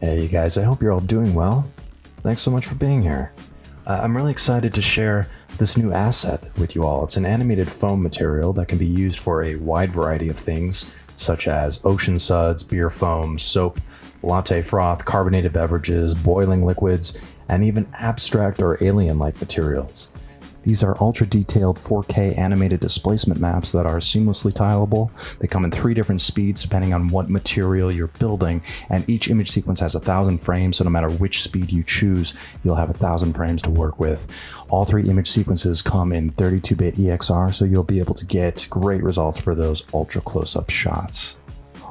Hey you guys, I hope you're all doing well. Thanks so much for being here. I'm really excited to share this new asset with you all. It's an animated foam material that can be used for a wide variety of things, such as ocean suds, beer foam, soap, latte froth, carbonated beverages, boiling liquids, and even abstract or alien-like materials. These are ultra-detailed 4K animated displacement maps that are seamlessly tileable. They come in 3 different speeds depending on what material you're building, and each image sequence has 1,000 frames, so no matter which speed you choose, you'll have 1,000 frames to work with. All 3 image sequences come in 32-bit EXR, so you'll be able to get great results for those ultra close-up shots.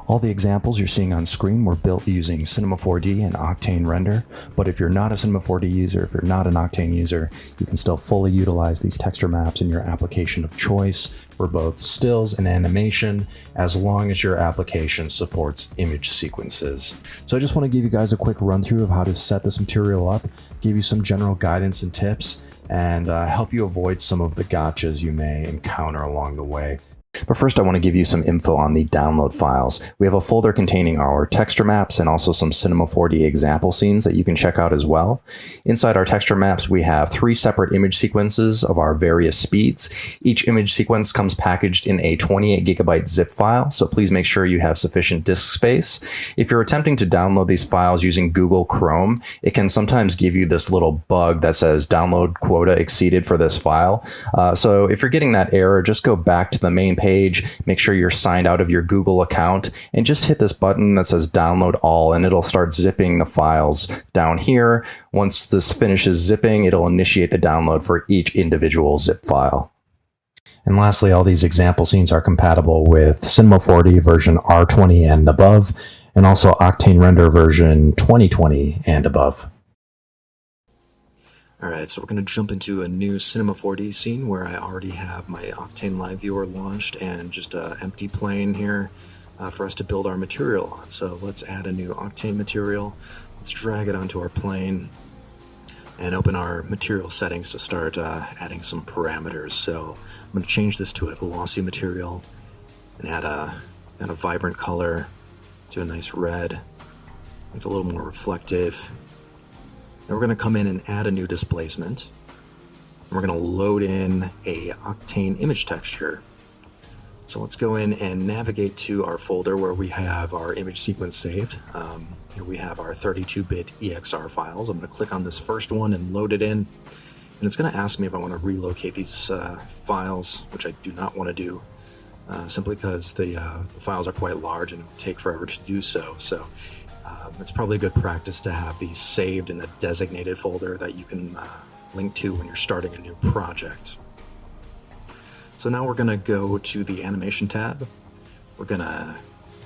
All the examples you're seeing on screen were built using Cinema 4D and Octane Render, but if you're not a Cinema 4D user, if you're not an Octane user, you can still fully utilize these texture maps in your application of choice for both stills and animation, as long as your application supports image sequences. So I just want to give you guys a quick run through of how to set this material up, give you some general guidance and tips, and help you avoid some of the gotchas you may encounter along the way. But first I want to give you some info on the download files. We have a folder containing our texture maps and also some Cinema 4D example scenes that you can check out as well. Inside our texture maps we have 3 separate image sequences of our various speeds. Each image sequence comes packaged in a 28GB zip file, so please make sure you have sufficient disk space. If you're attempting to download these files using Google Chrome, it can sometimes give you this little bug that says download quota exceeded for this file. So if you're getting that error, just go back to the main page, make sure you're signed out of your Google account, and just hit this button that says download all, and it'll start zipping the files down here. Once this finishes zipping, it'll initiate the download for each individual zip file. And lastly, all these example scenes are compatible with Cinema 4D version R20 and above, and also Octane Render version 2020 and above. Alright, so we're going to jump into a new Cinema 4D scene where I already have my Octane Live Viewer launched and just an empty plane here for us to build our material on. So let's add a new Octane material, let's drag it onto our plane, and open our material settings to start adding some parameters. So I'm going to change this to a glossy material and add a vibrant color, do a nice red, make it a little more reflective. Then we're going to come in and add a new displacement. And we're going to load in a Octane image texture. So let's go in and navigate to our folder where we have our image sequence saved. Here we have our 32-bit EXR files. I'm going to click on this first one and load it in. And it's going to ask me if I want to relocate these files, which I do not want to do, simply because the files are quite large and it would take forever to do so. So it's probably good practice to have these saved in a designated folder that you can link to when you're starting a new project. So now we're going to go to the animation tab. We're going to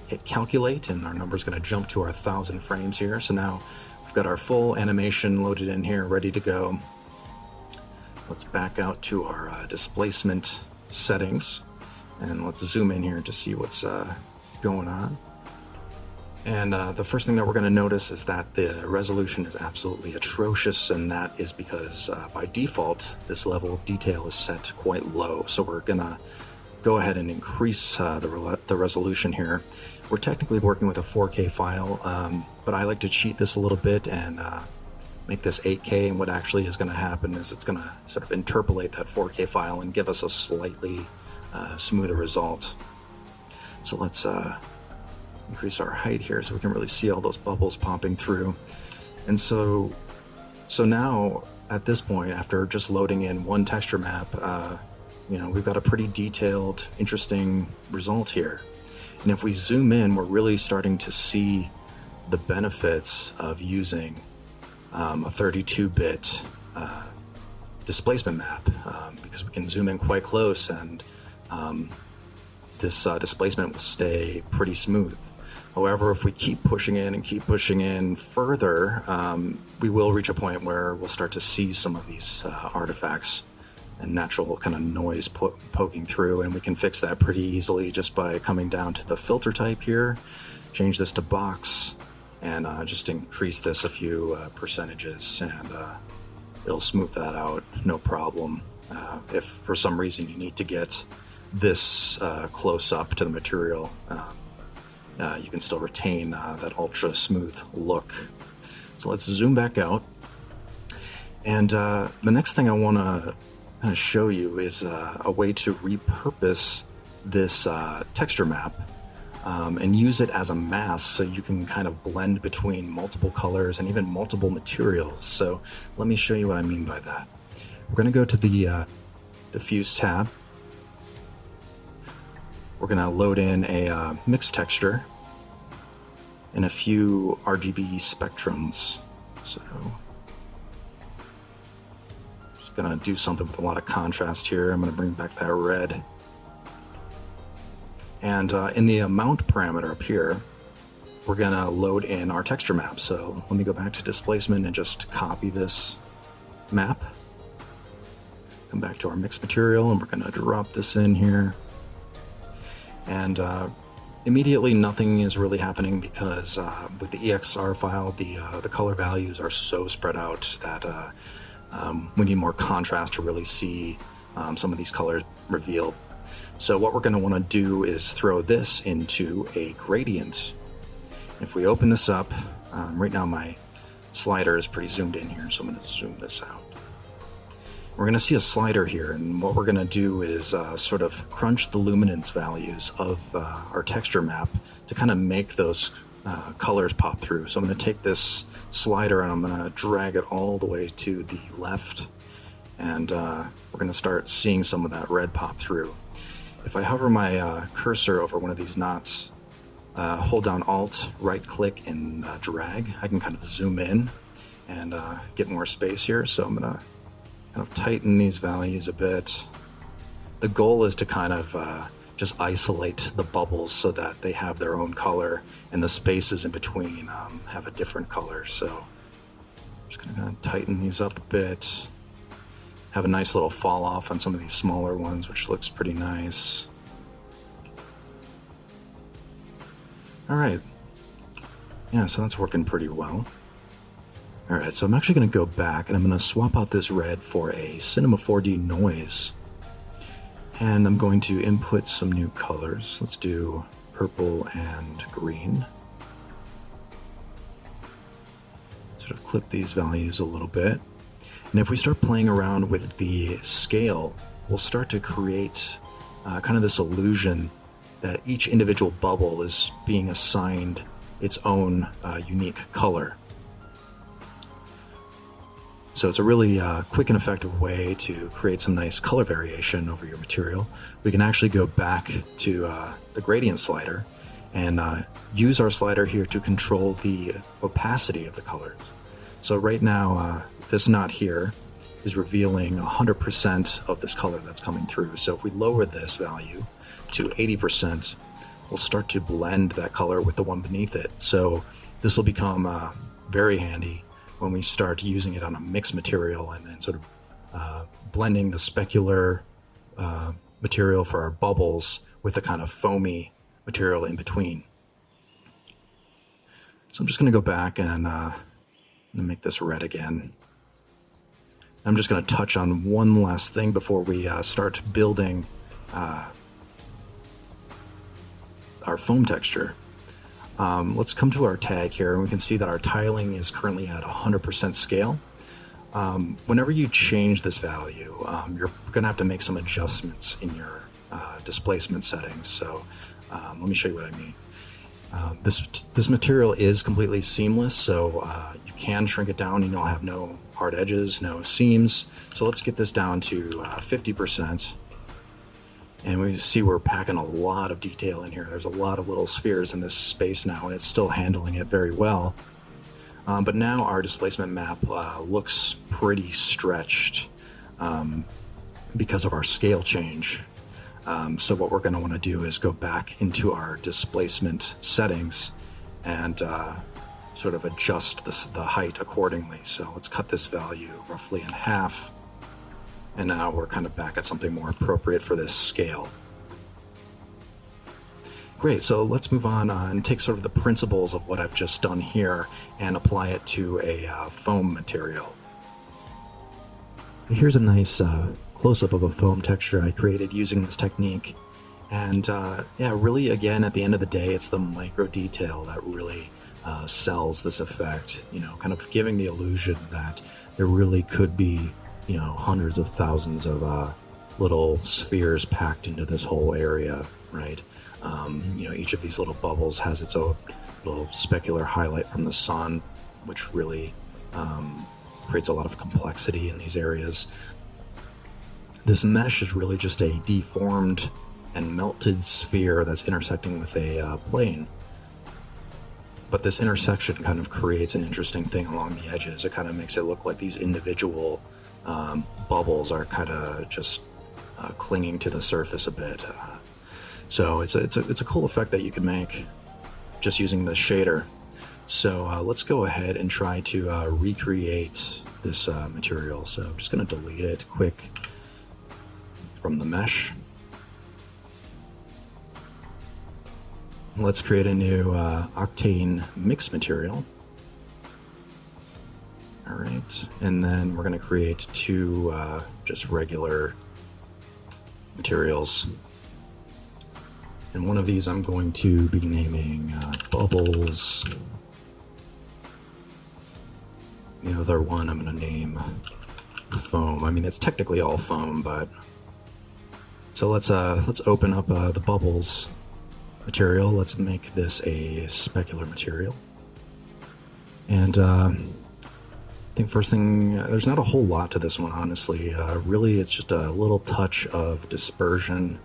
hit calculate and our number is going to jump to our 1,000 frames here. So now we've got our full animation loaded in here, ready to go. Let's back out to our displacement settings and let's zoom in here to see what's going on. And the first thing that we're going to notice is that the resolution is absolutely atrocious, and that is because by default this level of detail is set quite low. So we're going to go ahead and increase the resolution here. We're technically working with a 4K file, but I like to cheat this a little bit and make this 8K, and what actually is going to happen is it's going to sort of interpolate that 4K file and give us a slightly smoother result. So let's increase our height here so we can really see all those bubbles popping through. And so now at this point, after just loading in one texture map, we've got a pretty detailed, interesting result here. And if we zoom in, we're really starting to see the benefits of using a 32-bit displacement map because we can zoom in quite close and this displacement will stay pretty smooth. However, if we keep pushing in and keep pushing in further, we will reach a point where we'll start to see some of these artifacts and natural kind of noise poking through, and we can fix that pretty easily just by coming down to the filter type here, change this to box, and just increase this a few percentages, and it'll smooth that out, no problem. If for some reason you need to get this close up to the material, you can still retain that ultra smooth look So let's zoom back out. And the next thing I want to kind of show you is a way to repurpose this texture map and use it as a mask so you can kind of blend between multiple colors and even multiple materials. So let me show you what I mean by that. We're going to go to the Diffuse tab. We're going to load in a mixed texture and a few RGB spectrums. So just going to do something with a lot of contrast here. I'm going to bring back that red. And in the amount parameter up here, we're going to load in our texture map. So let me go back to displacement and just copy this map. Come back to our mixed material, and we're going to drop this in here. And immediately nothing is really happening because with the EXR file, the color values are so spread out that we need more contrast to really see some of these colors revealed. So what we're going to want to do is throw this into a gradient. If we open this up, right now my slider is pretty zoomed in here, so I'm going to zoom this out. We're going to see a slider here, and what we're going to do is sort of crunch the luminance values of our texture map to kind of make those colors pop through. So I'm going to take this slider and I'm going to drag it all the way to the left, and we're going to start seeing some of that red pop through. If I hover my cursor over one of these knots, hold down Alt, right click, and drag, I can kind of zoom in and get more space here. So I'm going to kind of tighten these values a bit. The goal is to kind of just isolate the bubbles so that they have their own color and the spaces in between have a different color. So I'm just going to tighten these up a bit. Have a nice little fall off on some of these smaller ones, which looks pretty nice. All right. Yeah, so that's working pretty well. All right, so I'm actually going to go back and I'm going to swap out this red for a Cinema 4D noise. And I'm going to input some new colors. Let's do purple and green. Sort of clip these values a little bit. And if we start playing around with the scale, we'll start to create kind of this illusion that each individual bubble is being assigned its own unique color. So it's a really quick and effective way to create some nice color variation over your material. We can actually go back to the gradient slider and use our slider here to control the opacity of the colors. So right now, this knot here is revealing 100% of this color that's coming through. So if we lower this value to 80%, we'll start to blend that color with the one beneath it. So this will become very handy when we start using it on a mixed material and sort of blending the specular material for our bubbles with the kind of foamy material in between. So I'm just going to go back and make this red again. I'm just going to touch on one last thing before we start building our foam texture. Let's come to our tag here, and we can see that our tiling is currently at 100% scale. Whenever you change this value, you're going to have to make some adjustments in your displacement settings. So let me show you what I mean. This material is completely seamless, so you can shrink it down and you'll have no hard edges, no seams. So let's get this down to 50%. And we see we're packing a lot of detail in here. There's a lot of little spheres in this space now, and it's still handling it very well. But now our displacement map looks pretty stretched because of our scale change. So what we're going to want to do is go back into our displacement settings and sort of adjust the height accordingly. So let's cut this value roughly in half. And now we're kind of back at something more appropriate for this scale. Great, so let's move on and take sort of the principles of what I've just done here and apply it to a foam material. Here's a nice close-up of a foam texture I created using this technique. And yeah, really, again, at the end of the day, it's the micro detail that really sells this effect, kind of giving the illusion that there really could be, hundreds of thousands of little spheres packed into this whole area, right? Each of these little bubbles has its own little specular highlight from the sun, which really creates a lot of complexity in these areas. This mesh is really just a deformed and melted sphere that's intersecting with a plane. But this intersection kind of creates an interesting thing along the edges. It kind of makes it look like these individual bubbles are kind of just clinging to the surface a bit. So it's a cool effect that you can make just using the shader. So let's go ahead and try to recreate this material. So I'm just going to delete it quick from the mesh. Let's create a new Octane mix material. All right, and then we're going to create two just regular materials. And one of these I'm going to be naming Bubbles. The other one I'm going to name Foam. I mean, it's technically all foam, but... So let's open up the Bubbles material. Let's make this a specular material. And I think first thing, there's not a whole lot to this one, honestly. Really, it's just a little touch of dispersion.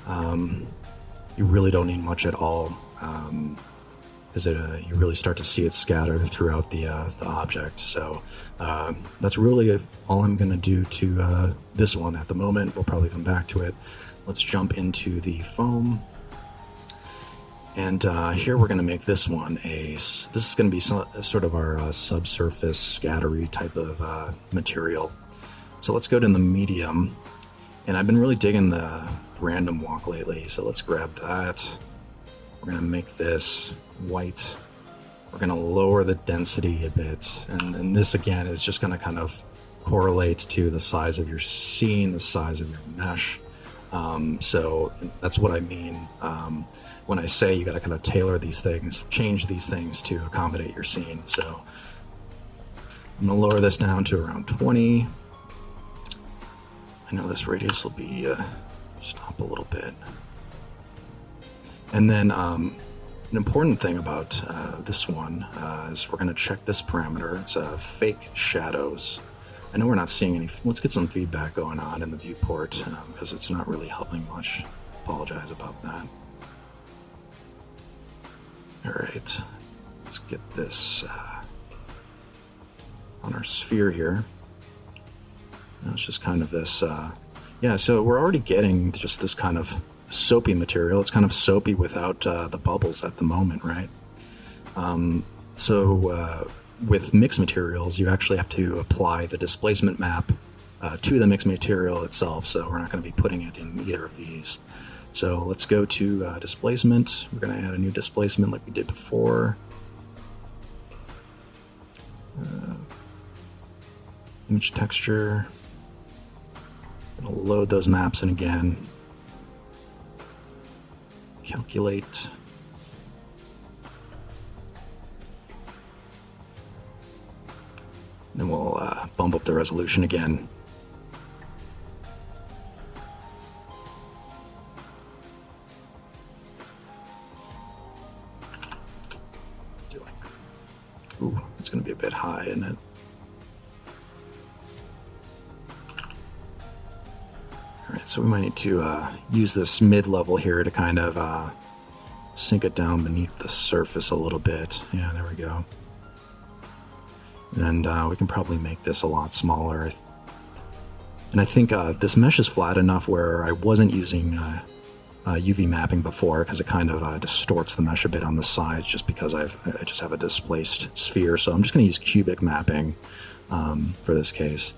You really don't need much at all, because you really start to see it scatter throughout the object. So that's really all I'm going to do to this one at the moment. We'll probably come back to it. Let's jump into the foam. And here we're going to make this one this is going to be sort of our subsurface scattery type of material. So let's go to the medium. And I've been really digging the random walk lately, so let's grab that. We're going to make this white. We're going to lower the density a bit. And this, again, is just going to kind of correlate to the size of your scene, the size of your mesh. So that's what I mean when I say you got to kind of tailor these things, change these things to accommodate your scene. So I'm going to lower this down to around 20. I know this radius will be just up a little bit. And then an important thing about this one is we're going to check this parameter. It's fake shadows. I know we're not seeing any. Let's get some feedback going on in the viewport because it's not really helping much. Apologize about that. All right, let's get this on our sphere here. It's just kind of this, yeah, so we're already getting just this kind of soapy material. It's kind of soapy without the bubbles at the moment, right? With mixed materials, you actually have to apply the displacement map to the mixed material itself, so we're not going to be putting it in either of these. So let's go to displacement. We're going to add a new displacement like we did before. Image texture. Going to load those maps in again. Calculate. Then we'll bump up the resolution again. Let's do like, ooh, it's going to be a bit high, isn't it? So we might need to use this mid-level here to kind of sink it down beneath the surface a little bit. Yeah, there we go. And we can probably make this a lot smaller. And I think this mesh is flat enough where I wasn't using UV mapping before because it kind of distorts the mesh a bit on the sides just because I just have a displaced sphere. So I'm just going to use cubic mapping for this case.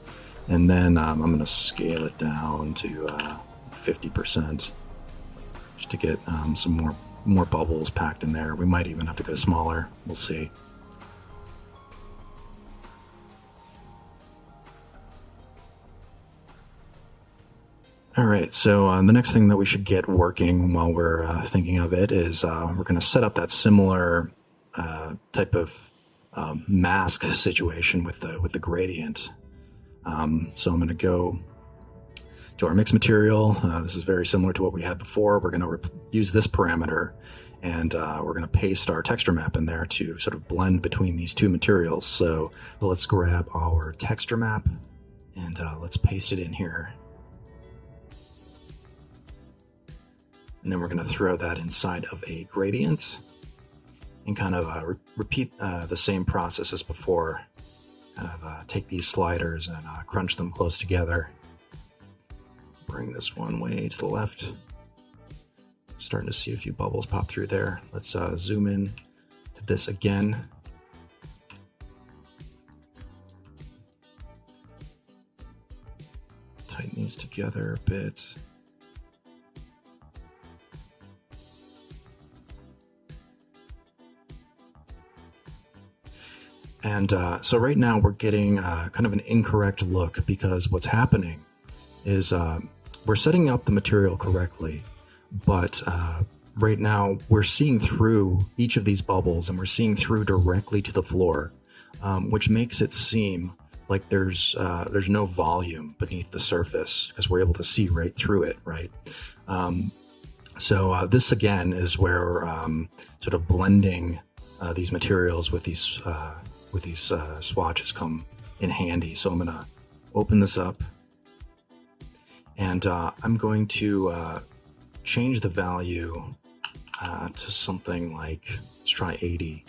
And then I'm going to scale it down to 50% just to get some more bubbles packed in there. We might even have to go smaller. We'll see. All right, so the next thing that we should get working while we're thinking of it is we're going to set up that similar type of mask situation with the gradient. So I'm going to go to our mix material. This is very similar to what we had before. We're going to use this parameter, and we're going to paste our texture map in there to sort of blend between these two materials. So let's grab our texture map and let's paste it in here. And then we're going to throw that inside of a gradient and kind of repeat the same process as before. Kind of take these sliders and crunch them close together. Bring this one way to the left. Starting to see a few bubbles pop through there. Let's zoom in to this again. Tighten these together a bit. And so right now we're getting kind of an incorrect look, because what's happening is we're setting up the material correctly, but right now we're seeing through each of these bubbles, and we're seeing through directly to the floor, which makes it seem like there's no volume beneath the surface, because we're able to see right through it, right? So this again is where sort of blending these materials with these swatches come in handy. So I'm going to open this up, and I'm going to change the value to something like, let's try 80.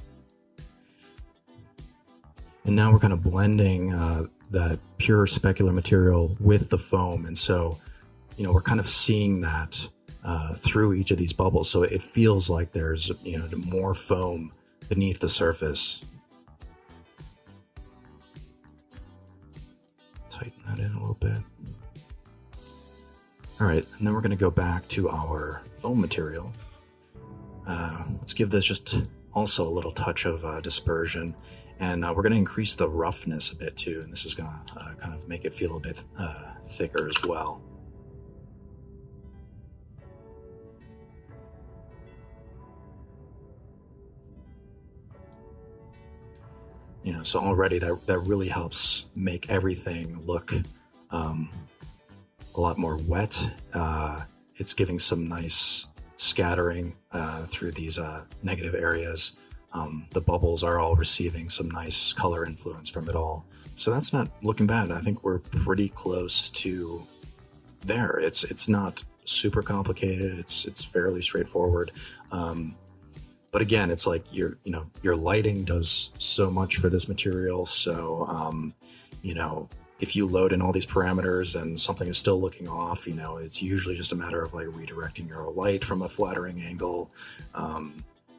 And now we're kind of blending that pure specular material with the foam. And so, we're kind of seeing that through each of these bubbles. So it feels like there's, more foam beneath the surface. Tighten that in a little bit. All right, and then we're going to go back to our foam material. Let's give this just also a little touch of dispersion, and we're going to increase the roughness a bit too, and this is going to kind of make it feel a bit thicker as well. So already that really helps make everything look a lot more wet. It's giving some nice scattering through these negative areas. The bubbles are all receiving some nice color influence from it all. So that's not looking bad. I think we're pretty close to there. It's not super complicated. It's fairly straightforward. But again, it's like your lighting does so much for this material. So, if you load in all these parameters and something is still looking off, it's usually just a matter of like redirecting your light from a flattering angle,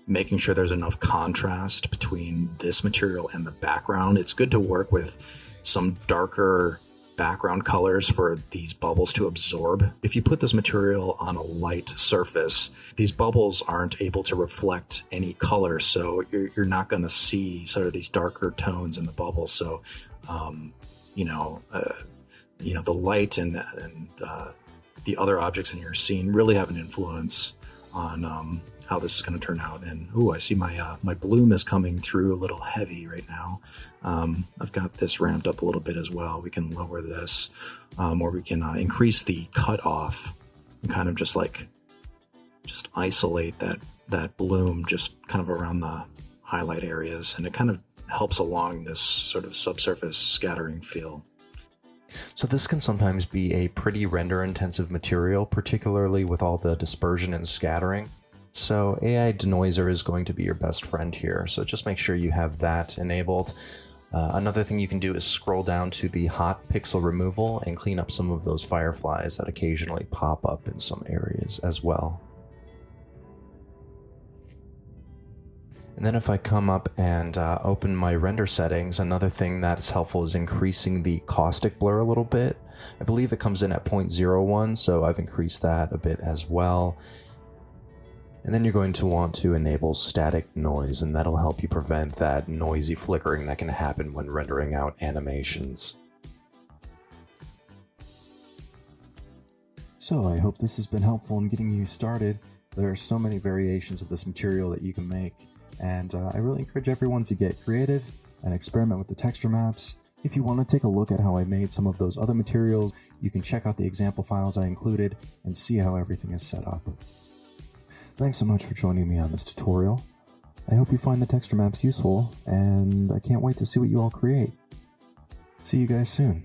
making sure there's enough contrast between this material and the background. It's good to work with some darker background colors for these bubbles to absorb. If you put this material on a light surface, these bubbles aren't able to reflect any color, so you're not going to see sort of these darker tones in the bubbles. So the light and the other objects in your scene really have an influence on how this is going to turn out. And I see my bloom is coming through a little heavy right now. I've got this ramped up a little bit as well. We can lower this, or we can increase the cutoff and kind of just isolate that bloom just kind of around the highlight areas, and it kind of helps along this sort of subsurface scattering feel. So this can sometimes be a pretty render-intensive material, particularly with all the dispersion and scattering. So AI Denoiser is going to be your best friend here, so just make sure you have that enabled. Another thing you can do is scroll down to the hot pixel removal and clean up some of those fireflies that occasionally pop up in some areas as well. And then if I come up and open my render settings, another thing that's helpful is increasing the caustic blur a little bit. I believe it comes in at 0.01, so I've increased that a bit as well. And then you're going to want to enable static noise, and that'll help you prevent that noisy flickering that can happen when rendering out animations. So I hope this has been helpful in getting you started. There are so many variations of this material that you can make, And I really encourage everyone to get creative and experiment with the texture maps. If you want to take a look at how I made some of those other materials, you can check out the example files I included and see how everything is set up. Thanks so much for joining me on this tutorial. I hope you find the texture maps useful, and I can't wait to see what you all create. See you guys soon.